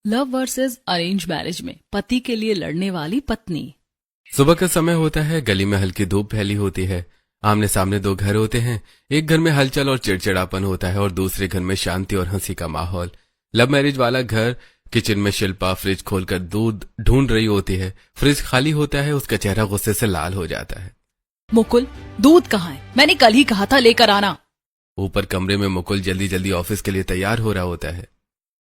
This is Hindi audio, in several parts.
लव वर्सेस अरेंज मैरिज में पति के लिए लड़ने वाली पत्नी। सुबह का समय होता है, गली में हल्की धूप फैली होती है। आमने सामने दो घर होते हैं। एक घर में हलचल और चिड़चिड़ापन होता है और दूसरे घर में शांति और हंसी का माहौल। लव मैरिज वाला घर, किचन में शिल्पा फ्रिज खोलकर दूध ढूंढ रही होती है। फ्रिज खाली होता है, उसका चेहरा गुस्से से लाल हो जाता है। मुकुल, दूध कहाँ है? मैंने कल ही कहा था लेकर आना। ऊपर कमरे में मुकुल जल्दी जल्दी ऑफिस के लिए तैयार हो रहा होता है।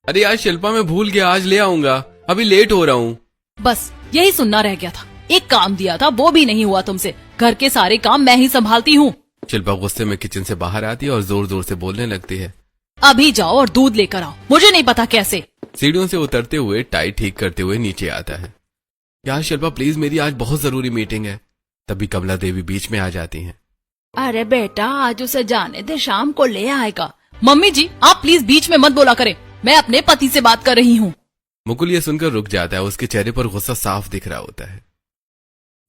अरे यार शिल्पा, मैं भूल गया, आज ले आऊंगा, अभी लेट हो रहा हूँ। बस यही सुनना रह गया था। एक काम दिया था वो भी नहीं हुआ तुमसे। घर के सारे काम मैं ही संभालती हूँ। शिल्पा गुस्से में किचन से बाहर आती है और जोर जोर से बोलने लगती है। अभी जाओ और दूध लेकर आओ, मुझे नहीं पता कैसे। सीढ़ियों से उतरते हुए टाई ठीक करते हुए नीचे आता है। यार शिल्पा प्लीज, मेरी आज बहुत जरूरी मीटिंग है। तभी कमला देवी बीच में आ जाती हैं। अरे बेटा, आज उसे जाने दे, शाम को ले आएगा। मम्मी जी, आप प्लीज बीच में मत बोला करें, मैं अपने पति से बात कर रही हूँ। मुकुल ये सुनकर रुक जाता है, उसके चेहरे पर गुस्सा साफ दिख रहा होता है।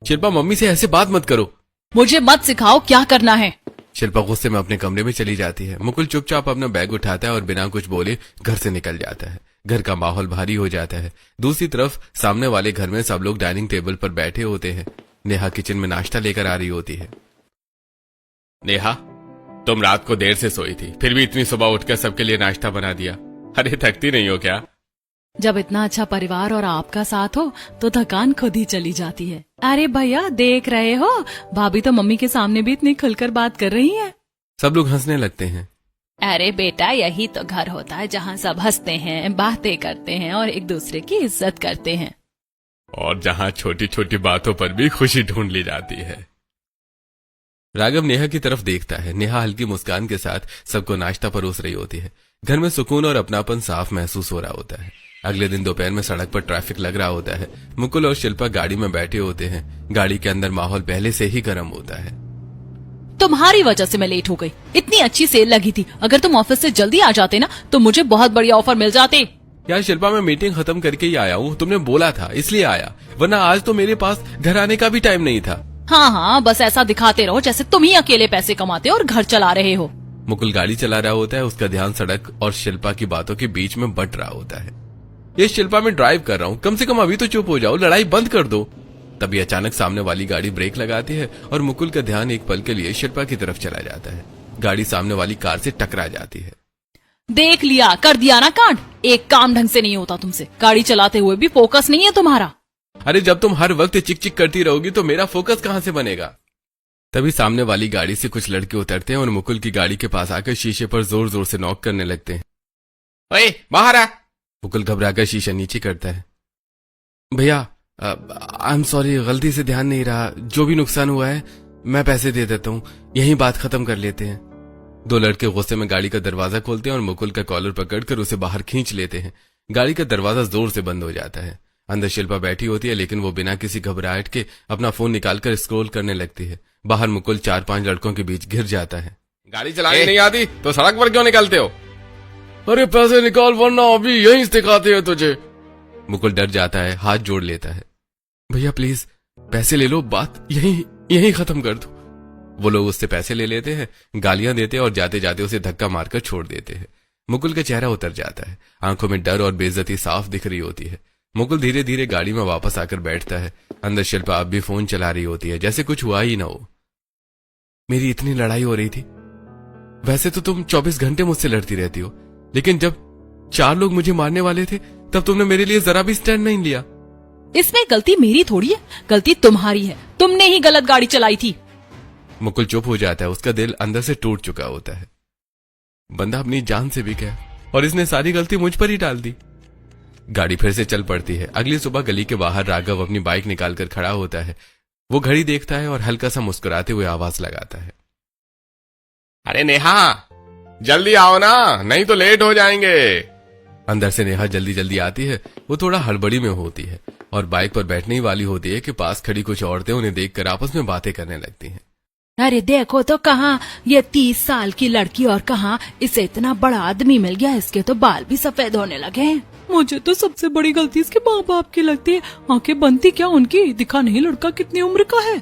शिल्पा मम्मी से ऐसे बात मत करो। मुझे मत सिखाओ क्या करना है। शिल्पा गुस्से में अपने कमरे में चली जाती है। मुकुल चुपचाप अपना बैग उठाता है और बिना कुछ बोले घर से निकल जाता है। घर का माहौल भारी हो जाता है। दूसरी तरफ सामने वाले घर में सब लोग डाइनिंग टेबल पर बैठे होते हैं। नेहा किचन में नाश्ता लेकर आ रही होती है। नेहा, तुम रात को देर से सोई थी, फिर भी इतनी सुबह उठकर सबके लिए नाश्ता बना दिया। अरे थकती नहीं हो क्या? जब इतना अच्छा परिवार और आपका साथ हो तो थकान खुद ही चली जाती है। अरे भैया, देख रहे हो, भाभी तो मम्मी के सामने भी इतनी खुलकर बात कर रही है। सब लोग हंसने लगते हैं। अरे बेटा, यही तो घर होता है जहाँ सब हंसते हैं, बातें करते हैं और एक दूसरे की इज्जत करते हैं, और जहाँ छोटी छोटी बातों पर भी खुशी ढूंढ ली जाती है। राघव नेहा की तरफ देखता है। नेहा हल्की मुस्कान के साथ सबको नाश्ता परोस रही होती है। घर में सुकून और अपनापन साफ महसूस हो रहा होता है। अगले दिन दोपहर में सड़क पर ट्रैफिक लग रहा होता है। मुकुल और शिल्पा गाड़ी में बैठे होते हैं। गाड़ी के अंदर माहौल पहले से ही गर्म होता है। तुम्हारी वजह से मैं लेट हो गई। इतनी अच्छी सेल लगी थी, अगर तुम ऑफिस से जल्दी आ जाते ना तो मुझे बहुत बढ़िया ऑफर मिल जाते। यार शिल्पा, मैं मीटिंग खत्म करके ही आया हूँ, तुमने बोला था इसलिए आया, वरना आज तो मेरे पास घर आने का भी टाइम नहीं था। हाँ हाँ, बस ऐसा दिखाते रहो जैसे तुम ही अकेले पैसे कमाते हो और घर चला रहे हो। मुकुल गाड़ी चला रहा होता है। उसका ध्यान सड़क और शिल्पा की बातों के बीच में बट रहा होता है। ये शिल्पा, मैं ड्राइव कर रहा हूँ, कम से कम अभी तो चुप हो जाओ, लड़ाई बंद कर दो। तभी अचानक सामने वाली गाड़ी ब्रेक लगाती है और मुकुल का ध्यान एक पल के लिए शिल्पा की तरफ चला जाता है। गाड़ी सामने वाली कार से टकरा जाती है। देख लिया, कर दिया ना कांड। एक काम ढंग से नहीं होता तुमसे, गाड़ी चलाते हुए भी फोकस नहीं है तुम्हारा। अरे जब तुम हर वक्त चिक चिक करती रहोगी तो मेरा फोकस कहाँ से बनेगा? तभी सामने वाली गाड़ी से कुछ लड़के उतरते हैं और मुकुल की गाड़ी के पास आकर शीशे पर जोर जोर से नॉक करने लगते हैं। ओए बाहर आ! मुकुल घबराकर शीशा नीचे करता है। भैया, आई एम सॉरी, गलती से ध्यान नहीं रहा, जो भी नुकसान हुआ है मैं पैसे दे देता हूँ, यही बात खत्म कर लेते हैं। दो लड़के गुस्से में गाड़ी का दरवाजा खोलते हैं और मुकुल का कॉलर पकड़कर उसे बाहर खींच लेते हैं। गाड़ी का दरवाजा जोर से बंद हो जाता है। अंदर शिल्पा बैठी होती है, लेकिन वो बिना किसी घबराहट के अपना फोन निकालकर स्क्रॉल करने लगती है। बाहर मुकुल 4-5 लड़कों के बीच घिर जाता है। गाड़ी चलानी नहीं आती तो सड़क पर क्यों निकलते हो? अरे पैसे निकाल वरना अभी यहीं सिखाते हैं तुझे। मुकुल डर जाता है, हाथ जोड़ लेता है। भैया प्लीज पैसे ले लो, बात यहीं खत्म कर दो। वो लोग उससे पैसे ले लेते हैं, गालियां देते हैं और जाते जाते उसे धक्का मारकर छोड़ देते हैं। मुकुल का चेहरा उतर जाता है, आंखों में डर और बेइज्जती साफ दिख रही होती है। मुकुल धीरे धीरे गाड़ी में वापस आकर बैठता है। अंदर शिल्पा अब भी फोन चला रही होती है, जैसे कुछ हुआ ही ना हो। मेरी इतनी लड़ाई हो रही थी, वैसे तो तुम 24 घंटे मुझसे लड़ती रहती हो, लेकिन जब 4 लोग मुझे मारने वाले थे तब तुमने मेरे लिए जरा भी स्टैंड नहीं लिया। इसमें गलती मेरी थोड़ी है, गलती तुम्हारी है, तुमने ही गलत गाड़ी चलाई थी। मुकुल चुप हो जाता है, उसका दिल अंदर से टूट चुका होता है। बंदा अपनी जान से भी गया और इसने सारी गलती मुझ पर ही डाल दी। गाड़ी फिर से चल पड़ती है। अगली सुबह गली के बाहर राघव अपनी बाइक निकालकर खड़ा होता है। वो घड़ी देखता है और हल्का सा मुस्कुराते हुए आवाज लगाता है। अरे नेहा, जल्दी आओ ना, नहीं तो लेट हो जाएंगे। अंदर से नेहा जल्दी जल्दी आती है। वो थोड़ा हड़बड़ी में होती है और बाइक पर बैठने ही वाली होती है कि पास खड़ी कुछ औरतें उन्हें देखकर आपस में बातें करने लगती हैं। अरे देखो तो, कहाँ ये 30 साल की लड़की और कहाँ इसे इतना बड़ा आदमी मिल गया, इसके तो बाल भी सफेद होने लगे हैं। मुझे तो सबसे बड़ी गलती इसके माँ बाप की लगती है। आंखें बनती क्या उनकी, दिखा नहीं लड़का कितनी उम्र का है।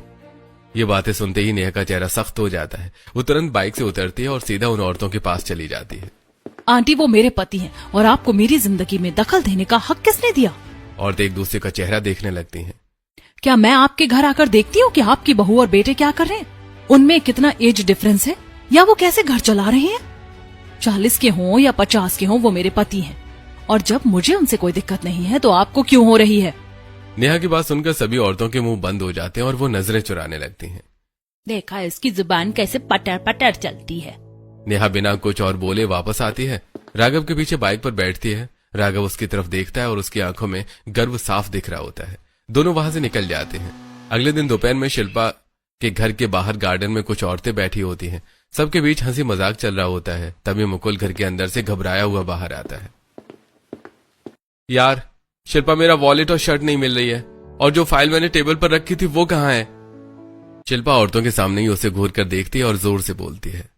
ये बातें सुनते ही नेहा का चेहरा सख्त हो जाता है। वो तुरंत बाइक से उतरती है और सीधा उन औरतों के पास चली जाती है। आंटी वो मेरे पति हैं और आपको मेरी जिंदगी में दखल देने का हक किसने दिया? औरतें एक दूसरे का चेहरा देखने लगती हैं। क्या मैं आपके घर आकर देखती हूँ कि आपकी बहू और बेटे क्या कर रहे हैं? उनमें कितना एज डिफरेंस है या वो कैसे घर चला रहे हैं? 40 के हों या 50 के हों, वो मेरे पति हैं और जब मुझे उनसे कोई दिक्कत नहीं है तो आपको क्यों हो रही है? नेहा की बात सुनकर सभी औरतों के मुंह बंद हो जाते हैं और वो नजरें चुराने लगती हैं। देखा इसकी जुबान कैसे पटर पटर चलती है। नेहा बिना कुछ और बोले वापस आती है, राघव के पीछे बाइक पर बैठती है। राघव उसकी तरफ देखता है और उसकी आंखों में गर्व साफ दिख रहा होता है। दोनों वहां से निकल जाते हैं। अगले दिन दोपहर में शिल्पा के घर के बाहर गार्डन में कुछ औरतें बैठी होती हैं। सबके बीच हंसी मजाक चल रहा होता है। तभी मुकुल घर के अंदर से घबराया हुआ बाहर आता है। यार शिल्पा, मेरा वॉलेट और शर्ट नहीं मिल रही है और जो फाइल मैंने टेबल पर रखी थी वो कहाँ है? शिल्पा औरतों के सामने ही उसे घूर कर देखती है और जोर से बोलती है,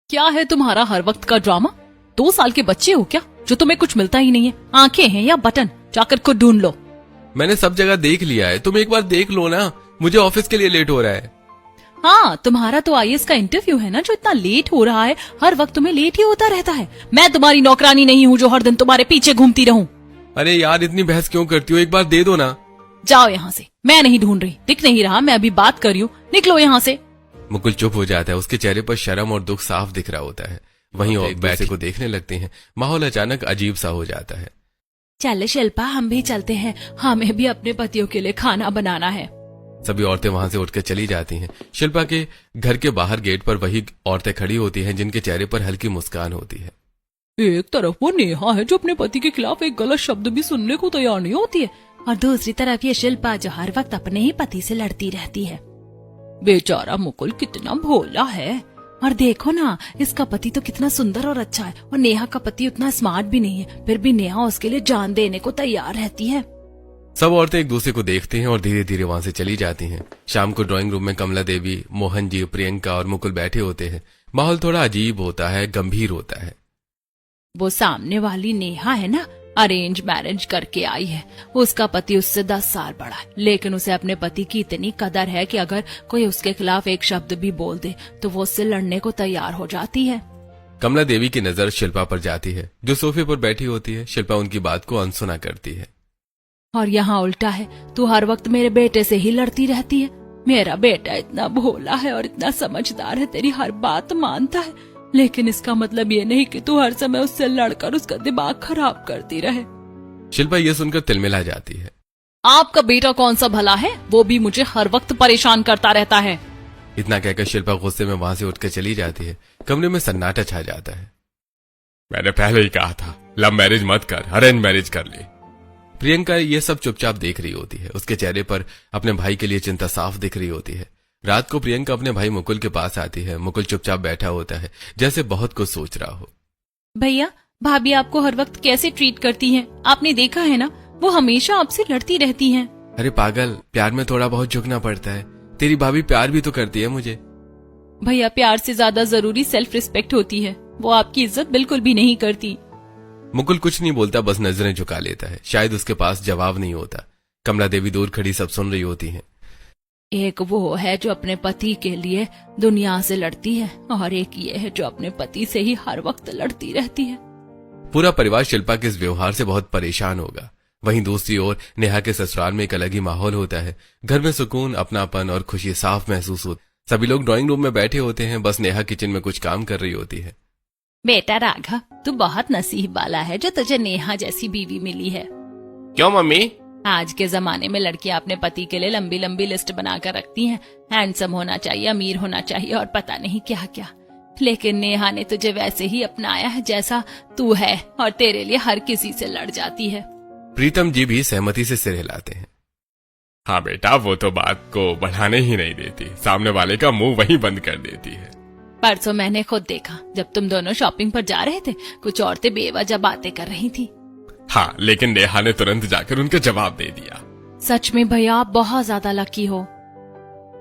क्या है तुम्हारा हर वक्त का ड्रामा? 2 साल के बच्चे हो क्या जो तुम्हें कुछ मिलता ही नहीं है? आंखें हैं या बटन? जाकर खुद ढूंढ लो। मैंने सब जगह देख लिया है, तुम एक बार देख लो ना, मुझे ऑफिस के लिए लेट हो रहा है। हाँ, तुम्हारा तो आईएएस का इंटरव्यू है ना जो इतना लेट हो रहा है। हर वक्त तुम्हें लेट ही होता रहता है। मैं तुम्हारी नौकरानी नहीं हूँ जो हर दिन तुम्हारे पीछे घूमती रहूं। अरे यार, इतनी बहस क्यों करती हो? एक बार दे दो ना। जाओ यहाँ से, मैं नहीं ढूंढ रही। दिख नहीं रहा, मैं अभी बात कर रही हूँ। निकलो यहाँ से। मुकुल चुप हो जाता है। उसके चेहरे पर शर्म और दुख साफ दिख रहा होता है। वहीं और बैठे को देखने लगते हैं। माहौल अचानक अजीब सा हो जाता है। चल शिल्पा, हम भी चलते हैं। हमें भी अपने पतियों के लिए खाना बनाना है। सभी औरतें वहां से उठकर चली जाती हैं। शिल्पा के घर के बाहर गेट पर वही औरतें खड़ी होती हैं जिनके चेहरे पर हल्की मुस्कान होती है। एक तरफ वो नेहा है जो अपने पति के खिलाफ एक गलत शब्द भी सुनने को तैयार नहीं होती है, और दूसरी तरफ ये शिल्पा जो हर वक्त अपने ही पति से लड़ती रहती है। बेचारा मुकुल कितना भोला है। और देखो ना, इसका पति तो कितना सुंदर और अच्छा है और नेहा का पति उतना स्मार्ट भी नहीं है, फिर भी नेहा उसके लिए जान देने को तैयार रहती है। सब औरतें एक दूसरे को देखती हैं और धीरे धीरे वहां से चली जाती हैं। शाम को ड्राइंग रूम में कमला देवी, मोहन जी, प्रियंका और मुकुल बैठे होते हैं। माहौल थोड़ा अजीब होता है, गंभीर होता है। वो सामने वाली नेहा है ना, अरेंज मैरिज करके आई है। उसका पति उससे 10 साल बड़ा है, लेकिन उसे अपने पति की इतनी कदर है कि अगर कोई उसके खिलाफ एक शब्द भी बोल दे तो वो उससे लड़ने को तैयार हो जाती है। कमला देवी की नजर शिल्पा पर जाती है जो सोफे पर बैठी होती है। शिल्पा उनकी बात को अनसुना करती है। और यहाँ उल्टा है, तू हर वक्त मेरे बेटे से ही लड़ती रहती है। मेरा बेटा इतना भोला है और इतना समझदार है, तेरी हर बात मानता है, लेकिन इसका मतलब ये नहीं कि तू हर समय उससे लड़कर उसका दिमाग खराब करती रहे। शिल्पा ये सुनकर तिलमिला जाती है। आपका बेटा कौन सा भला है? वो भी मुझे हर वक्त परेशान करता रहता है। इतना कहकर शिल्पा गुस्से में वहां से उठकर चली जाती है। कमरे में सन्नाटा छा जाता है। मैंने पहले ही कहा था, लव मैरिज मत कर, अरेंज मैरिज कर ले। प्रियंका ये सब चुपचाप देख रही होती है। उसके चेहरे पर अपने भाई के लिए चिंता साफ दिख रही होती है। रात को प्रियंका अपने भाई मुकुल के पास आती है। मुकुल चुपचाप बैठा होता है, जैसे बहुत कुछ सोच रहा हो। भैया, भाभी आपको हर वक्त कैसे ट्रीट करती हैं? आपने देखा है ना, वो हमेशा आपसे लड़ती रहती हैं। अरे पागल, प्यार में थोड़ा बहुत झुकना पड़ता है। तेरी भाभी प्यार भी तो करती है मुझे। भैया, प्यार से ज्यादा जरूरी सेल्फ रिस्पेक्ट होती है। वो आपकी इज्जत बिल्कुल भी नहीं करती। मुकुल कुछ नहीं बोलता, बस नजरें झुका लेता है। शायद उसके पास जवाब नहीं होता। कमला देवी दूर खड़ी सब सुन रही होती हैं। एक वो है जो अपने पति के लिए दुनिया से लड़ती है और एक ये है जो अपने पति से ही हर वक्त लड़ती रहती है। पूरा परिवार शिल्पा के इस व्यवहार से बहुत परेशान होगा। वहीं दूसरी ओर नेहा के ससुराल में एक अलग ही माहौल होता है। घर में सुकून, अपनापन और खुशी साफ महसूस होती। सभी लोग ड्राइंग रूम में बैठे होते हैं। बस नेहा किचन में कुछ काम कर रही होती है। बेटा राघव, तू बहुत नसीब वाला है जो तुझे नेहा जैसी बीवी मिली है। क्यों मम्मी? आज के जमाने में लड़कियां अपने पति के लिए लंबी लंबी लिस्ट बनाकर रखती हैं। हैंडसम होना चाहिए, अमीर होना चाहिए और पता नहीं क्या क्या। लेकिन नेहा ने तुझे वैसे ही अपनाया है जैसा तू है और तेरे लिए हर किसी से लड़ जाती है। प्रीतम जी भी सहमति से सिर हिलाते हैं। हाँ बेटा, वो तो बात को बढ़ाने ही नहीं देती, सामने वाले का मुंह वहीं बंद कर देती है। परसों मैंने खुद देखा, जब तुम दोनों शॉपिंग पर जा रहे थे, कुछ औरतें बेवजह बातें कर रही थी। हाँ, लेकिन नेहा ने तुरंत जाकर उनका जवाब दे दिया। सच में भैया, आप बहुत ज्यादा लकी हो।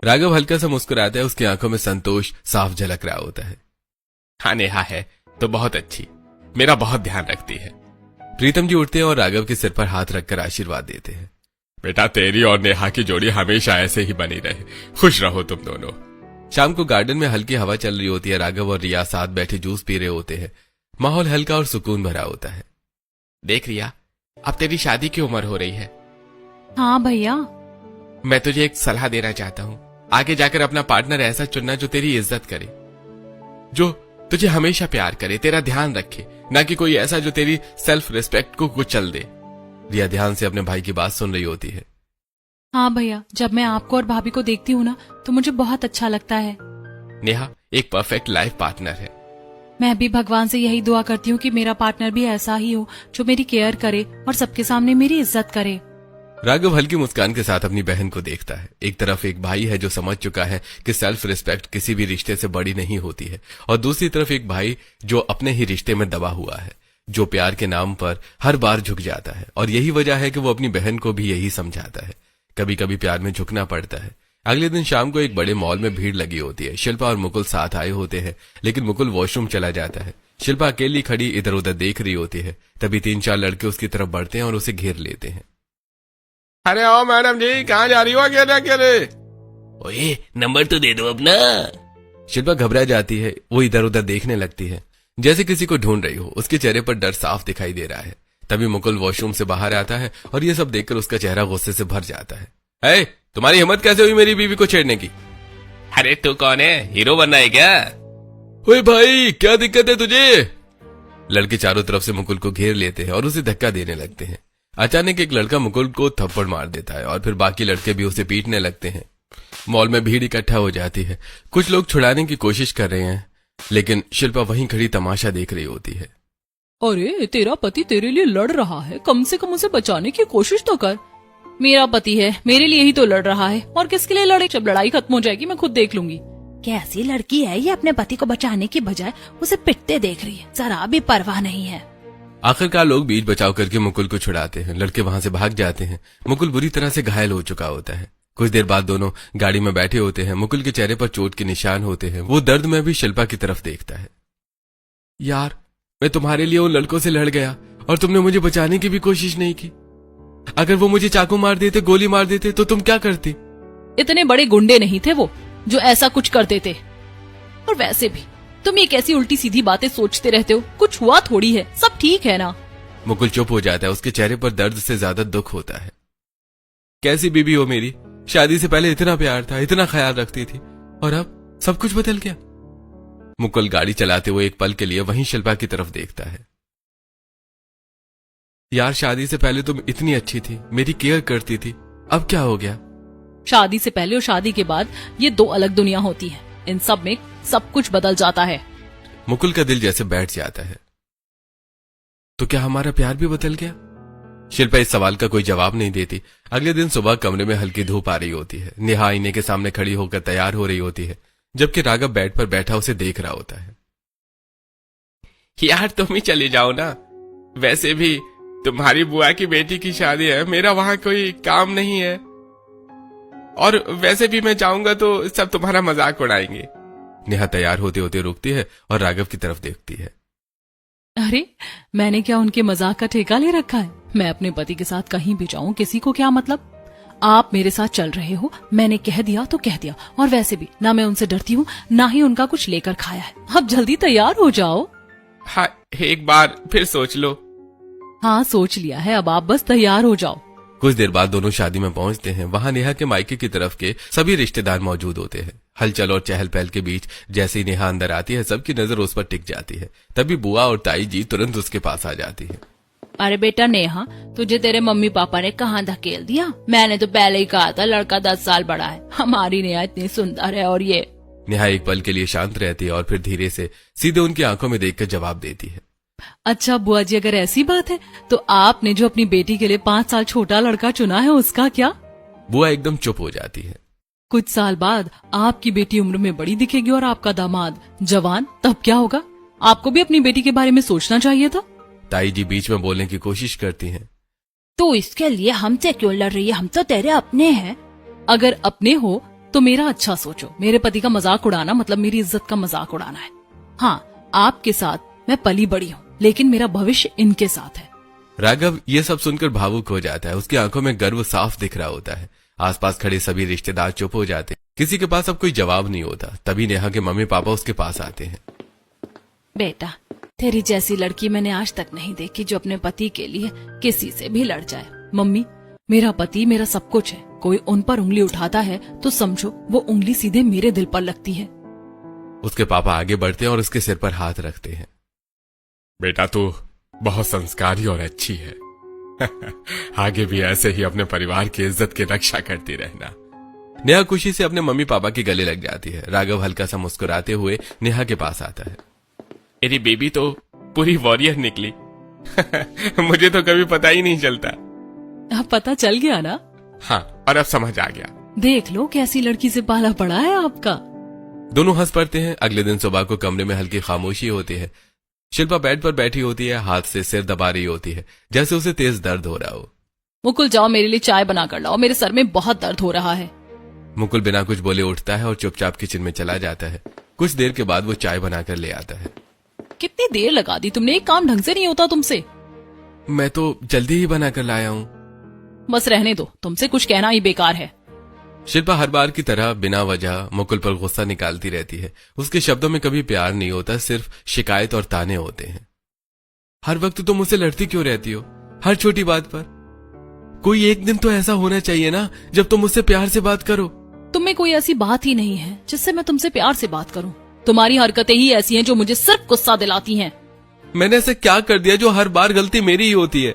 राघव हल्का सा मुस्कुराता है। उसकी आंखों में संतोष साफ झलक रहा होता है। हाँ, नेहा है तो बहुत अच्छी, मेरा बहुत ध्यान रखती है। प्रीतम जी उठते हैं और राघव के सिर पर हाथ रखकर आशीर्वाद देते हैं। बेटा, तेरी और नेहा की जोड़ी हमेशा ऐसे ही बनी रहे, खुश रहो तुम दोनों। शाम को गार्डन में हल्की हवा चल रही होती है। राघव और रिया साथ बैठे जूस पी रहे होते हैं। माहौल हल्का और सुकून भरा होता है। देख रिया, अब तेरी शादी की उम्र हो रही है। हाँ भैया। मैं तुझे एक सलाह देना चाहता हूँ। आगे जाकर अपना पार्टनर ऐसा चुनना जो तेरी इज्जत करे, जो तुझे हमेशा प्यार करे, तेरा ध्यान रखे, ना कि कोई ऐसा जो तेरी सेल्फ रिस्पेक्ट को कुचल दे। रिया ध्यान से अपने भाई की बात सुन रही होती है। हाँ भैया, जब मैं आपको और भाभी को देखती हूँ ना तो मुझे बहुत अच्छा लगता है। नेहा एक परफेक्ट लाइफ पार्टनर है। मैं भी भगवान से यही दुआ करती हूँ कि मेरा पार्टनर भी ऐसा ही हो, जो मेरी केयर करे और सबके सामने मेरी इज्जत करे। राघव हल्की मुस्कान के साथ अपनी बहन को देखता है। एक तरफ एक भाई है जो समझ चुका है कि सेल्फ रिस्पेक्ट किसी भी रिश्ते से बड़ी नहीं होती है, और दूसरी तरफ एक भाई जो अपने ही रिश्ते में दबा हुआ है, जो प्यार के नाम पर हर बार झुक जाता है। और यही वजह है कि वो अपनी बहन को भी यही समझाता है। कभी कभी प्यार में झुकना पड़ता है। अगले दिन शाम को एक बड़े मॉल में भीड़ लगी होती है। शिल्पा और मुकुल साथ आए होते हैं, लेकिन मुकुल वॉशरूम चला जाता है। शिल्पा अकेली खड़ी इधर उधर देख रही होती है। तभी 3-4 लड़के उसकी तरफ बढ़ते हैं और उसे घेर लेते हैं। अरे आओ मैडम जी, कहाँ जा रही हो अकेले अकेले? ओए, नंबर तो दे दो अपना। शिल्पा घबरा जाती है। वो इधर उधर देखने लगती है, जैसे किसी को ढूंढ रही हो। उसके चेहरे पर डर साफ दिखाई दे रहा है। तभी मुकुल वॉशरूम से बाहर आता है और ये सब देखकर उसका चेहरा गुस्से से भर जाता है। ए, तुम्हारी हिम्मत कैसे हुई मेरी बीवी को छेड़ने की? अरे तू कौन है? हीरो बनना है क्या? ओए भाई, क्या दिक्कत है तुझे? लड़के चारों तरफ से मुकुल को घेर लेते हैं और उसे धक्का देने लगते हैं। अचानक एक लड़का मुकुल को थप्पड़ मार देता है और फिर बाकी लड़के भी उसे पीटने लगते हैं। मॉल में भीड़ इकट्ठा हो जाती है। कुछ लोग छुड़ाने की कोशिश कर रहे हैं, लेकिन शिल्पा वहीं खड़ी तमाशा देख रही होती है। अरे तेरा पति तेरे लिए लड़ रहा है, कम से कम उसे बचाने की कोशिश तो कर। मेरा पति है, मेरे लिए ही तो लड़ रहा है, और किसके लिए लड़े? जब लड़ाई खत्म हो जाएगी मैं खुद देख लूंगी। कैसी लड़की है ये, अपने पति को बचाने की बजाय उसे पिटते देख रही है, जरा भी परवाह नहीं है। आखिरकार लोग बीच बचाव करके मुकुल को छुड़ाते हैं। लड़के वहां से भाग जाते हैं। मुकुल बुरी तरह से घायल हो चुका होता है। कुछ देर बाद दोनों गाड़ी में बैठे होते हैं। मुकुल के चेहरे पर चोट के निशान होते हैं। वो दर्द में भी शिल्पा की तरफ देखता है। यार, मैं तुम्हारे लिए उन लड़कों से लड़ गया और तुमने मुझे बचाने की भी कोशिश नहीं की। अगर वो मुझे चाकू मार देते, गोली मार देते, तो तुम क्या करती? इतने बड़े गुंडे नहीं थे वो जो ऐसा कुछ करते थे। और वैसे भी तुम ये कैसी उल्टी सीधी बातें सोचते रहते हो? कुछ हुआ थोड़ी है, सब ठीक है ना। मुकुल चुप हो जाता है। उसके चेहरे पर दर्द से ज्यादा दुख होता है। कैसी बीबी हो मेरी? शादी से पहले इतना प्यार था, इतना ख्याल रखती थी, और अब सब कुछ बदल गया। मुकुल गाड़ी चलाते हुए एक पल के लिए वहीं शिल्पा की तरफ देखता है। यार, शादी से पहले तुम इतनी अच्छी थी, मेरी केयर करती थी, अब क्या हो गया? शादी से पहले और शादी के बाद ये दो अलग दुनिया होती है। इन सब में सब कुछ बदल जाता है। मुकुल का दिल जैसे बैठ जाता है। तो क्या हमारा प्यार भी बदल गया? शिल्पा इस सवाल का कोई जवाब नहीं देती। अगले दिन सुबह कमरे में हल्की धूप आ रही होती है। नेहा आईने के सामने खड़ी होकर तैयार हो रही होती है, जबकि राघव बेड पर बैठा उसे देख रहा होता है। यार तुम ही चले जाओ ना, वैसे भी तुम्हारी बुआ की बेटी की शादी है, मेरा वहां कोई काम नहीं है, और वैसे भी मैं जाऊंगा तो सब तुम्हारा मजाक उड़ाएंगे। नेहा तैयार होते होते रुकती है और राघव की तरफ देखती है। अरे, मैंने क्या उनके मजाक का ठेका ले रखा है? मैं अपने पति के साथ कहीं भी जाऊं, किसी को क्या मतलब? आप मेरे साथ चल रहे हो, मैंने कह दिया तो कह दिया, और वैसे भी ना मैं उनसे डरती हूँ, ना ही उनका कुछ लेकर खाया है। अब जल्दी तैयार हो जाओ। हाँ, एक बार फिर सोच लो। हाँ, सोच लिया है, अब आप बस तैयार हो जाओ। कुछ देर बाद दोनों शादी में पहुंचते हैं। वहां नेहा के मायके की तरफ के सभी रिश्तेदार मौजूद होते हैं। हलचल और चहल पहल के बीच जैसे ही नेहा अंदर आती है, सबकी नजर उस पर टिक जाती है। तभी बुआ और ताई जी तुरंत उसके पास आ जाती है। अरे बेटा नेहा, तुझे तेरे मम्मी पापा ने कहाँ धकेल दिया? मैंने तो पहले ही कहा था लड़का 10 साल बड़ा है। हमारी नेहा इतनी सुंदर है। और ये नेहा एक पल के लिए शांत रहती है और फिर धीरे से सीधे उनकी आंखों में देखकर जवाब देती है। अच्छा बुआ जी, अगर ऐसी बात है तो आपने जो अपनी बेटी के लिए 5 साल छोटा लड़का चुना है, उसका क्या? बुआ एकदम चुप हो जाती है। कुछ साल बाद आपकी बेटी उम्र में बड़ी दिखेगी और आपका दामाद जवान, तब क्या होगा? आपको भी अपनी बेटी के बारे में सोचना चाहिए था। ताई जी बीच में बोलने की कोशिश करती हैं। तो इसके लिए हमसे क्यों लड़ रही है? हम तो तेरे अपने हैं। अगर अपने हो तो मेरा अच्छा सोचो। मेरे पति का मजाक उड़ाना मतलब मेरी इज्जत का मजाक उड़ाना है। हाँ, आपके साथ मैं पली बड़ी हूँ, लेकिन मेरा भविष्य इनके साथ है। राघव ये सब सुनकर भावुक हो जाता है। उसकी आंखों में गर्व साफ दिख रहा होता है। आसपास खड़े सभी रिश्तेदार चुप हो जाते हैं। किसी के पास अब कोई जवाब नहीं होता। तभी नेहा के मम्मी पापा उसके पास आते हैं। बेटा, तेरी जैसी लड़की मैंने आज तक नहीं देखी जो अपने पति के लिए किसी से भी लड़ जाए। मम्मी, मेरा पति मेरा सब कुछ है। कोई उन पर उंगली उठाता है तो समझो वो उंगली सीधे मेरे दिल पर लगती है। उसके पापा आगे बढ़ते हैं और उसके सिर पर हाथ रखते हैं। बेटा तू बहुत संस्कारी और अच्छी है। आगे भी ऐसे ही अपने परिवार की इज्जत की रक्षा करती रहना। नेहा खुशी से अपने मम्मी पापा के गले लग जाती है। राघव हल्का सा मुस्कुराते हुए नेहा के पास आता है। मेरी बेबी तो पूरी वॉरियर निकली। मुझे तो कभी पता ही नहीं चलता। अब पता चल गया ना? हाँ, और अब समझ आ गया। देख लो कैसी लड़की से पाला पड़ा है आपका। दोनों हंस पड़ते हैं। अगले दिन सुबह को कमरे में हल्की खामोशी होती है। शिल्पा बेड पर बैठी होती है, हाथ से सिर दबा रही होती है जैसे उसे तेज दर्द हो रहा हो। मुकुल, जाओ मेरे लिए चाय बना कर लाओ, मेरे सर में बहुत दर्द हो रहा है। मुकुल बिना कुछ बोले उठता है और चुपचाप किचन में चला जाता है। कुछ देर के बाद वो चाय बनाकर ले आता है। कितनी देर लगा दी तुमने, एक काम ढंग से नहीं होता तुमसे। मैं तो जल्दी ही बनाकर लाया हूँ। बस रहने दो, तुमसे कुछ कहना ही बेकार है। शिल्पा हर बार की तरह बिना वजह मुकुल पर गुस्सा निकालती रहती है। उसके शब्दों में कभी प्यार नहीं होता, सिर्फ शिकायत और ताने होते हैं। हर वक्त तुम मुझसे लड़ती क्यों रहती हो, हर छोटी बात पर? कोई एक दिन तो ऐसा होना चाहिए ना जब तुम मुझसे प्यार से बात करो। तुम में कोई ऐसी बात ही नहीं है जिससे मैं तुमसे प्यार से बात करूं। तुम्हारी हरकतें ही ऐसी हैं जो मुझे सिर्फ गुस्सा दिलाती हैं। मैंने ऐसे क्या कर दिया जो हर बार गलती मेरी ही होती है?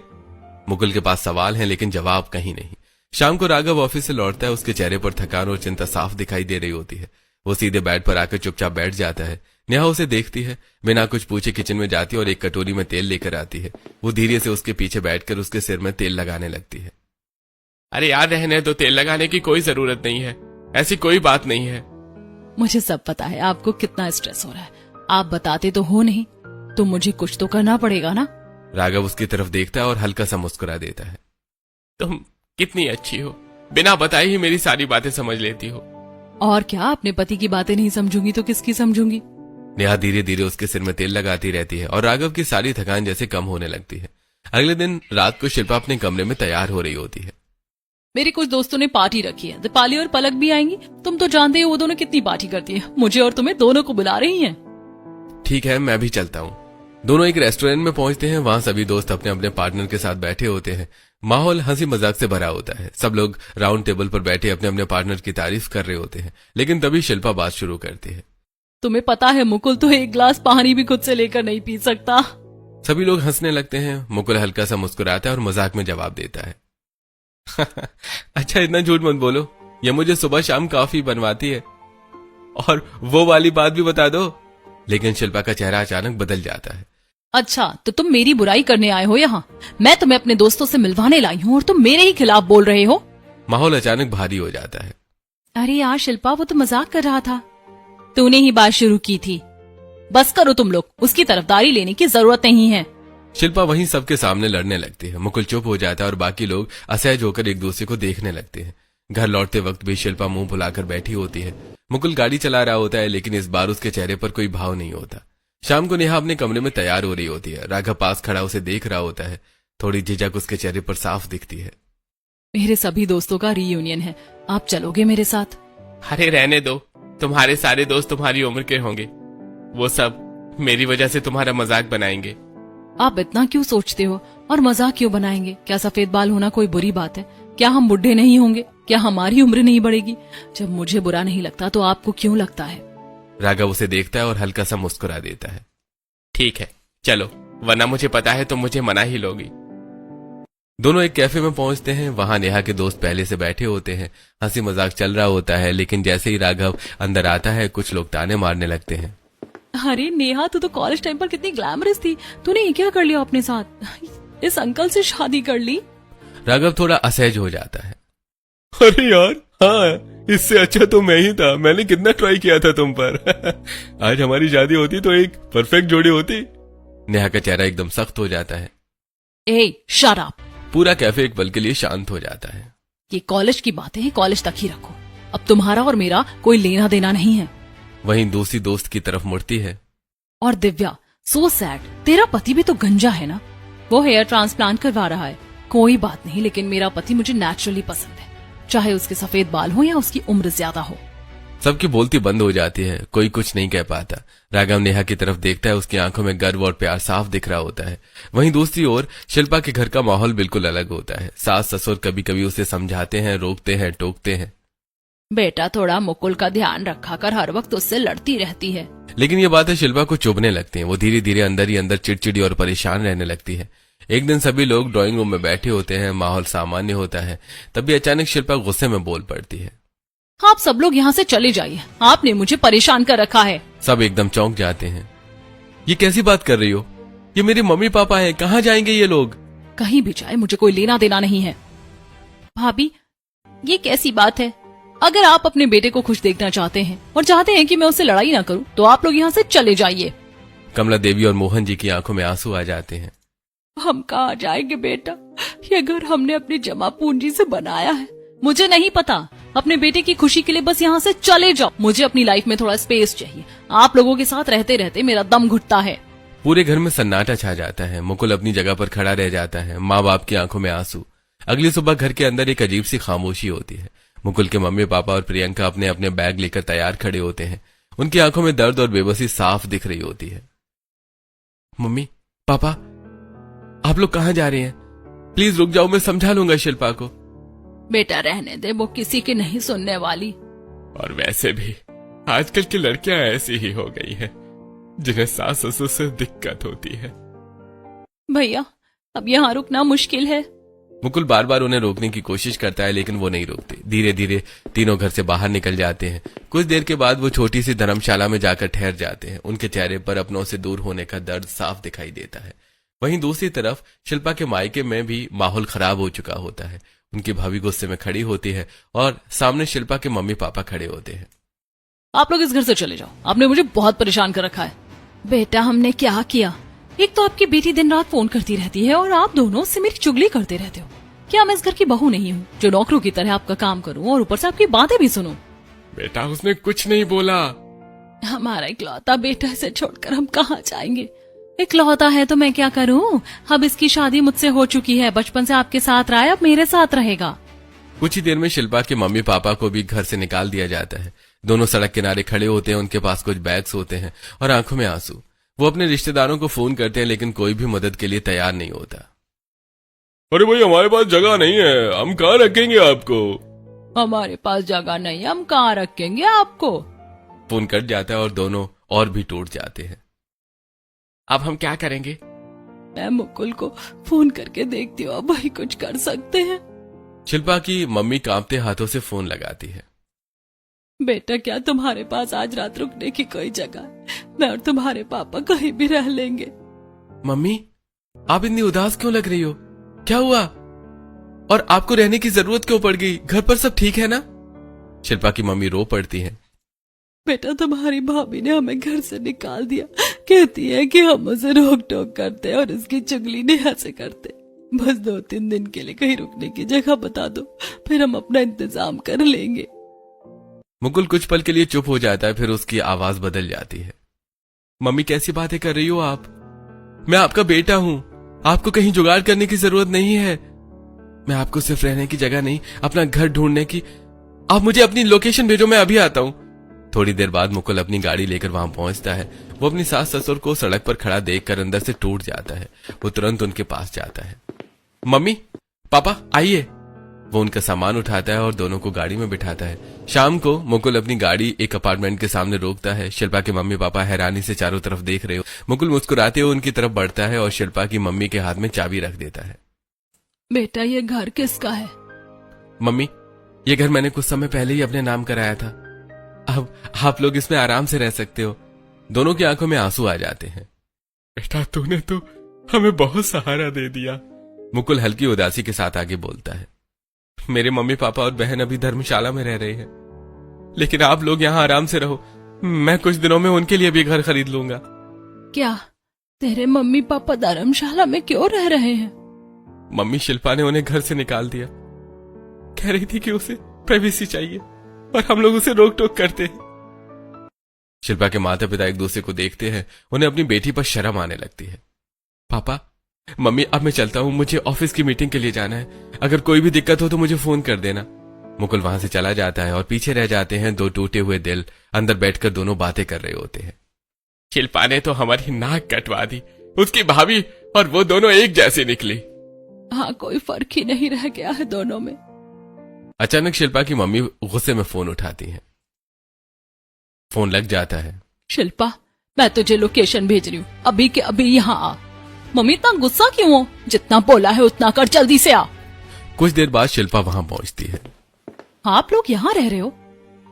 मुकुल के पास सवाल है लेकिन जवाब कहीं नहीं। शाम को राघव ऑफिस से लौटता है। उसके चेहरे पर थकान और चिंता साफ दिखाई दे रही होती है। वो सीधे बेड पर आकर चुपचाप बैठ जाता है। नेहा उसे देखती है, बिना कुछ पूछे किचन में जाती है और एक कटोरी में तेल लेकर आती है। वो धीरे से उसके पीछे बैठकर उसके सिर में तेल लगाने लगती है। अरे यार रहने दो, तेल लगाने की कोई जरूरत नहीं है, ऐसी कोई बात नहीं है। मुझे सब पता है आपको कितना स्ट्रेस हो रहा है। आप बताते तो हो नहीं, तो मुझे कुछ तो करना पड़ेगा ना। राघव उसकी तरफ देखता है और हल्का सा मुस्कुरा देता है। तुम कितनी अच्छी हो, बिना बताए ही मेरी सारी बातें समझ लेती हो। और क्या, अपने पति की बातें नहीं समझूंगी तो किसकी समझूंगी? नेहा धीरे धीरे उसके सिर में तेल लगाती रहती है और राघव की सारी थकान जैसे कम होने लगती है। अगले दिन रात को शिल्पा अपने कमरे में तैयार हो रही होती है। मेरे कुछ दोस्तों ने पार्टी रखी है, दीपाली और पलक भी आएंगी। तुम तो जानते हो वो दोनों कितनी पार्टी करती है। मुझे और तुम्हें दोनों को बुला रही हैं। ठीक है, मैं भी चलता हूँ। दोनों एक रेस्टोरेंट में पहुंचते हैं। वहां सभी दोस्त अपने अपने पार्टनर के साथ बैठे होते हैं। माहौल हंसी मजाक से भरा होता है। सब लोग राउंड टेबल पर बैठे अपने अपने पार्टनर की तारीफ कर रहे होते हैं। लेकिन तभी शिल्पा बात शुरू करती है। तुम्हें पता है मुकुल तो एक गिलास पानी भी खुद से लेकर नहीं पी सकता। सभी लोग हंसने लगते हैं। मुकुल हल्का सा मुस्कुराता है और मजाक में जवाब देता है। अच्छा, इतना झूठ मत बोलो, ये मुझे सुबह शाम काफी बनवाती है। और वो वाली बात भी बता दो। लेकिन शिल्पा का चेहरा अचानक बदल जाता है। अच्छा, तो तुम मेरी बुराई करने आए हो यहाँ? मैं तुम्हें अपने दोस्तों से मिलवाने लाई हूँ और तुम मेरे ही खिलाफ बोल रहे हो। माहौल अचानक भारी हो जाता है। अरे यार शिल्पा, वो तो मजाक कर रहा था। तूने ही बात शुरू की थी। बस करो तुम लोग, उसकी तरफदारी लेने की जरूरत नहीं है। शिल्पा वहीं सबके सामने लड़ने लगती है। मुकुल चुप हो जाता है और बाकी लोग असहज होकर एक दूसरे को देखने लगते हैं। घर लौटते वक्त भी शिल्पा मुंह फुलाकर बैठी होती है। मुकुल गाड़ी चला रहा होता है लेकिन इस बार उसके चेहरे पर कोई भाव नहीं होता। शाम को नेहा अपने कमरे में तैयार हो रही होती है। राघव पास खड़ा उसे देख रहा होता है। थोड़ी झिझक उसके चेहरे पर साफ दिखती है। मेरे सभी दोस्तों का रीयूनियन है, आप चलोगे मेरे साथ? अरे रहने दो, तुम्हारे सारे दोस्त तुम्हारी उम्र के होंगे। वो सब मेरी वजह से तुम्हारा मजाक बनाएंगे। आप इतना क्यों सोचते हो और मजाक क्यों बनाएंगे? क्या सफेद बाल होना कोई बुरी बात है? क्या हम बुढ़े नहीं होंगे? क्या हमारी उम्र नहीं बढ़ेगी? जब मुझे बुरा नहीं लगता तो आपको क्यों लगता है? राघव उसे देखता है और हल्का सा मुस्कुरा देता है। ठीक है चलो, वरना मुझे पता है तुम मुझे मना ही लोगी। दोनों एक कैफे में पहुंचते हैं। वहां नेहा के दोस्त पहले से बैठे होते हैं। हंसी मजाक चल रहा होता है लेकिन जैसे ही राघव अंदर आता है कुछ लोग ताने मारने लगते हैं। अरे नेहा, तू तो कॉलेज टाइम पर कितनी ग्लैमरस थी, तूने ये क्या कर लिया अपने साथ? इस अंकल से शादी कर ली? राघव थोड़ा असहज हो जाता है। अरे यार हाँ, इससे अच्छा तो मैं ही था। मैंने कितना ट्राई किया था तुम पर। आज हमारी शादी होती तो एक परफेक्ट जोड़ी होती। नेहा का चेहरा एकदम सख्त हो जाता है। ए शट अप। पूरा कैफे एक पल के लिए शांत हो जाता है। ये कॉलेज की बातें हैं, कॉलेज तक ही रखो। अब तुम्हारा और मेरा कोई लेना देना नहीं है। वहीं दूसरी दोस्त की तरफ मुड़ती है। और दिव्या, सो सैड, तेरा पति भी तो गंजा है ना? वो हेयर ट्रांसप्लांट करवा रहा है। कोई बात नहीं, लेकिन मेरा पति मुझे नेचुरली पसंद है, चाहे उसके सफेद बाल हो या उसकी उम्र ज्यादा हो। सबकी बोलती बंद हो जाती है, कोई कुछ नहीं कह पाता। राघव नेहा की तरफ देखता है, उसकी आंखों में गर्व और प्यार साफ दिख रहा होता है। वहीं दूसरी ओर शिल्पा के घर का माहौल बिल्कुल अलग होता है। सास ससुर कभी कभी उसे समझाते हैं, रोकते हैं, टोकते हैं। बेटा थोड़ा मुकुल का ध्यान रखा कर, हर वक्त उससे लड़ती रहती है। लेकिन ये बातें शिल्पा को चुभने लगती हैं। वो धीरे धीरे अंदर ही अंदर चिड़चिड़ी और परेशान रहने लगती है। एक दिन सभी लोग ड्राइंग रूम में बैठे होते हैं, माहौल सामान्य होता है। तभी अचानक शिल्पा गुस्से में बोल पड़ती है। आप सब लोग यहाँ से चले जाइए, आपने मुझे परेशान कर रखा है। सब एकदम चौंक जाते हैं। ये कैसी बात कर रही हो? ये मेरे मम्मी पापा हैं, कहाँ जाएंगे ये लोग? कहीं भी जाए मुझे कोई लेना देना नहीं है। भाभी ये कैसी बात है? अगर आप अपने बेटे को खुश देखना चाहते हैं और चाहते हैं कि मैं उससे लड़ाई ना करूं, तो आप लोग यहाँ से चले जाइए। कमला देवी और मोहन जी की आंखों में आंसू आ जाते हैं। हम कहाँ जाएंगे बेटा, ये घर हमने अपनी जमा पूंजी से बनाया है। मुझे नहीं पता, अपने बेटे की खुशी के लिए बस यहाँ से चले जाओ। मुझे अपनी लाइफ में थोड़ा स्पेस चाहिए। आप लोगों के साथ रहते रहते मेरा दम घुटता है। पूरे घर में सन्नाटा छा जाता है। मुकुल अपनी जगह पर खड़ा रह जाता है, माँ बाप की आंखों में आंसू। अगली सुबह घर के अंदर एक अजीब सी खामोशी होती है। मुकुल के मम्मी पापा और प्रियंका अपने अपने बैग लेकर तैयार खड़े होते हैं। उनकी आंखों में दर्द और बेबसी साफ दिख रही होती है। मम्मी पापा, आप लोग कहाँ जा रहे हैं? प्लीज रुक जाओ, मैं समझा लूंगा शिल्पा को। बेटा रहने दे, वो किसी की नहीं सुनने वाली। और वैसे भी आजकल की लड़कियां ऐसी ही हो गई हैं, जिन्हें सास ससुर से दिक्कत होती है। भैया अब यहाँ रुकना मुश्किल है। मुकुल बार बार उन्हें रोकने की कोशिश करता है, लेकिन वो नहीं रोकते। धीरे धीरे तीनों घर से बाहर निकल जाते हैं। कुछ देर के बाद वो छोटी सी धर्मशाला में जाकर ठहर जाते हैं। उनके चेहरे पर अपनों से दूर होने का दर्द साफ दिखाई देता है। वहीं दूसरी तरफ शिल्पा के मायके में भी माहौल खराब हो चुका होता है। उनकी भाभी गुस्से में खड़ी होती है और सामने शिल्पा के मम्मी पापा खड़े होते हैं। आप लोग इस घर से चले जाओ, आपने मुझे बहुत परेशान कर रखा है। बेटा हमने क्या किया? एक तो आपकी बेटी दिन रात फोन करती रहती है और आप दोनों से मेरी चुगली करते रहते हो। क्या मैं इस घर की बहू नहीं हूँ जो नौकरों की तरह आपका काम करूँ और ऊपर से आपकी बातें भी सुनूं? बेटा उसने कुछ नहीं बोला। हमारा इकलौता बेटा, इसे छोड़कर हम कहाँ जाएंगे? इकलौता है तो मैं क्या करूँ? अब इसकी शादी मुझसे हो चुकी है, बचपन से आपके साथ रहा है, अब मेरे साथ रहेगा। कुछ ही देर में शिल्पा के मम्मी पापा को भी घर से निकाल दिया जाता है। दोनों सड़क किनारे खड़े होते हैं, उनके पास कुछ बैग्स होते हैं और आंखों में आंसू। वो अपने रिश्तेदारों को फोन करते हैं, लेकिन कोई भी मदद के लिए तैयार नहीं होता। अरे भाई हमारे पास जगह नहीं है, हम कहाँ रखेंगे आपको? हमारे पास जगह नहीं, हम कहाँ रखेंगे आपको? फोन कट जाता है और दोनों और भी टूट जाते हैं। अब हम क्या करेंगे? मैं मुकुल को फोन करके देखती हूँ, अब वही कुछ कर सकते हैं। शिल्पा की मम्मी कांपते हाथों से फोन लगाती है। बेटा क्या तुम्हारे पास आज रात रुकने की कोई जगह है? मैं और तुम्हारे पापा कहीं भी रह लेंगे। मम्मी आप इतनी उदास क्यों लग रही हो? क्या हुआ? और आपको रहने की जरूरत क्यों पड़ गई? घर पर सब ठीक है ना? शिल्पा की मम्मी रो पड़ती है। बेटा तुम्हारी भाभी ने हमें घर से निकाल दिया, कहती है कि हम उसे रोक टोक करते और इसकी चुगली नेहा से करते। बस 2-3 दिन के लिए कहीं रुकने की जगह बता दो, फिर हम अपना इंतजाम कर लेंगे। मुकुल कुछ पल के लिए चुप हो जाता है, फिर उसकी आवाज बदल जाती है। मम्मी कैसी बातें कर रही हो आप? मैं आपका बेटा हूं, आपको कहीं जुगाड़ करने की जरूरत नहीं है। मैं आपको सिर्फ रहने की जगह नहीं, अपना घर ढूंढने की। आप मुझे अपनी लोकेशन भेजो, मैं अभी आता हूं। थोड़ी देर बाद मुकुल अपनी गाड़ी लेकर वहां पहुंचता है। वो अपनी सास ससुर को सड़क पर खड़ा देखकर अंदर से टूट जाता है। वो तुरंत उनके पास जाता है। मम्मी पापा आइए। वो उनका सामान उठाता है और दोनों को गाड़ी में बिठाता है। शाम को मुकुल अपनी गाड़ी एक अपार्टमेंट के सामने रोकता है। शिल्पा के मम्मी पापा हैरानी से चारों तरफ देख रहे हो। मुकुल मुस्कुराते हुए उनकी तरफ बढ़ता है और शिल्पा की मम्मी के हाथ में चाबी रख देता है। बेटा ये घर किसका है? मम्मी ये घर मैंने कुछ समय पहले ही अपने नाम कराया था। अब आप लोग इसमें आराम से रह सकते हो। दोनों की आंखों में आंसू आ जाते हैं। बेटा तूने तो हमें बहुत सहारा दे दिया। मुकुल हल्की उदासी के साथ आगे बोलता है। मेरे मम्मी पापा और बहन अभी धर्मशाला में रह रहे हैं, लेकिन आप लोग यहाँ आराम से रहो। मैं कुछ दिनों में उनके लिए भी घर खरीद लूंगा। क्या तेरे मम्मी पापा धर्मशाला में क्यों रह रहे हैं? मम्मी शिल्पा ने उन्हें घर से निकाल दिया। कह रही थी कि उसे प्राइवेसी चाहिए और हम लोग उसे रोक टोक करते हैं। शिल्पा के माता पिता एक दूसरे को देखते हैं। उन्हें अपनी बेटी पर शर्म आने लगती है। पापा मम्मी अब मैं चलता हूँ, मुझे ऑफिस की मीटिंग के लिए जाना है। अगर कोई भी दिक्कत हो तो मुझे फोन कर देना। मुकुल वहां से चला जाता है और पीछे रह जाते हैं दो टूटे हुए दिल। अंदर बैठकर दोनों बातें कर रहे होते हैं। शिल्पा ने तो हमारी नाक कटवा दी, उसकी भाभी और वो दोनों एक जैसी निकली। हाँ, कोई फर्क ही नहीं रह गया है दोनों में। अचानक शिल्पा की मम्मी गुस्से में फोन उठाती हैं। फोन लग जाता है। शिल्पा, मैं तुझे लोकेशन भेज रही हूँ, अभी के अभी यहाँ आ। मम्मी इतना गुस्सा क्यों हो? जितना बोला है उतना कर, जल्दी से आ। कुछ देर बाद शिल्पा वहां पहुंचती है। आप लोग यहाँ रह रहे हो?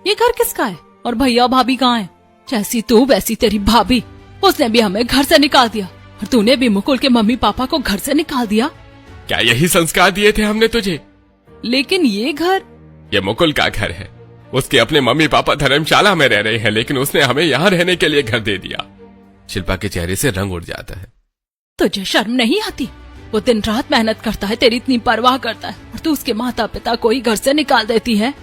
ये घर किसका है? और भैया भाभी कहाँ हैं? जैसी तू वैसी तेरी भाभी, उसने भी हमें घर से निकाल दिया और तूने भी मुकुल के मम्मी पापा को घर से निकाल दिया। क्या यही संस्कार दिए थे हमने तुझे? लेकिन ये घर, ये मुकुल का घर है। उसके अपने मम्मी पापा धर्मशाला में रह रहे हैं, लेकिन उसने हमें यहाँ रहने के लिए घर दे दिया। शिल्पा के चेहरे से रंग उड़ जाता है। तुझे शर्म नहीं आती? वो दिन रात मेहनत करता है, तेरी इतनी परवाह करता है, और तू उसके माता पिता को ही घर से निकाल देती है।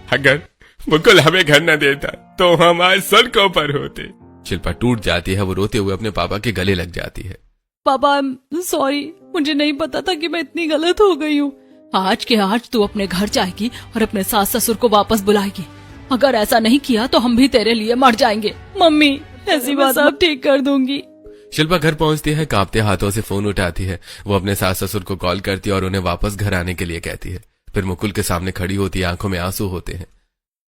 अगर मुकुल हमें घर न देता तो हम आज सड़कों पर होते। शिल्पा टूट जाती है। वो रोते हुए अपने पापा के गले लग जाती है। पापा, सॉरी, मुझे नहीं पता था कि मैं इतनी गलत हो गई हूँ। आज के आज तू अपने घर जाएगी और अपने सास ससुर को वापस बुलाएगी। अगर ऐसा नहीं किया तो हम भी तेरे लिए मर जाएंगे। मम्मी, ऐसी बात सब ठीक कर दूंगी। शिल्पा घर पहुंचती है, कांपते हाथों से फोन उठाती है। वो अपने सास ससुर को कॉल करती है और उन्हें वापस घर आने के लिए कहती है। फिर मुकुल के सामने खड़ी होती है, आंखों में आंसू होते हैं।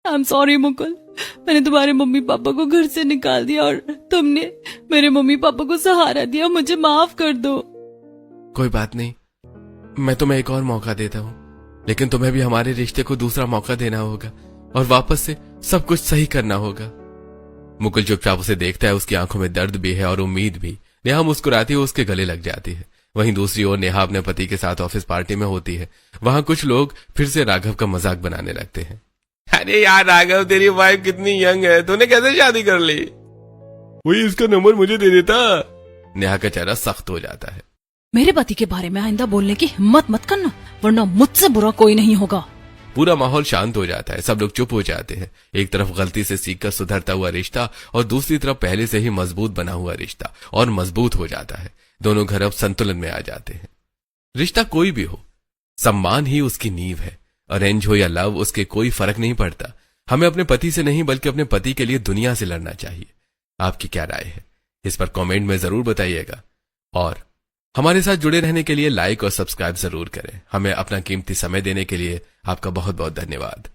आई एम सॉरी मुकुल, मैंने तुम्हारे मम्मी पापा को घर से निकाल दिया और तुमने मेरे मम्मी पापा को सहारा दिया, मुझे माफ कर दो। कोई बात नहीं, मैं तुम्हें एक और मौका देता हूँ, लेकिन तुम्हें भी हमारे रिश्ते को दूसरा मौका देना होगा और वापस से सब कुछ सही करना होगा। मुकुल चुपचाप उसे देखता है। उसकी आंखों में दर्द भी है और उम्मीद भी। नेहा मुस्कुराती हुई उसके गले लग जाती है। वहीं दूसरी ओर नेहा अपने पति के साथ ऑफिस पार्टी में होती है। वहां कुछ लोग फिर से राघव का मजाक बनाने लगते हैं। अरे यार राघव, तेरी वाइफ कितनी यंग है, तूने कैसे शादी कर ली? वही इसका नंबर मुझे दे देता। नेहा का चेहरा सख्त हो जाता है। मेरे पति के बारे में आइंदा बोलने की हिम्मत मत करना, वरना मुझसे बुरा कोई नहीं होगा। पूरा माहौल शांत हो जाता है। सब लोग चुप हो जाते हैं। एक तरफ गलती से सीखकर सुधरता हुआ रिश्ता और दूसरी तरफ पहले से ही मजबूत बना हुआ रिश्ता, और मजबूत हो जाता है। दोनों घर अब संतुलन में आ जाते हैं। रिश्ता कोई भी हो, सम्मान ही उसकी नींव है। अरेंज हो या लव, उसके कोई फर्क नहीं पड़ता। हमें अपने पति से नहीं बल्कि अपने पति के लिए दुनिया से लड़ना चाहिए। आपकी क्या राय है इस पर कमेंट में जरूर बताइएगा, और हमारे साथ जुड़े रहने के लिए लाइक और सब्सक्राइब जरूर करें। हमें अपना कीमती समय देने के लिए आपका बहुत बहुत धन्यवाद।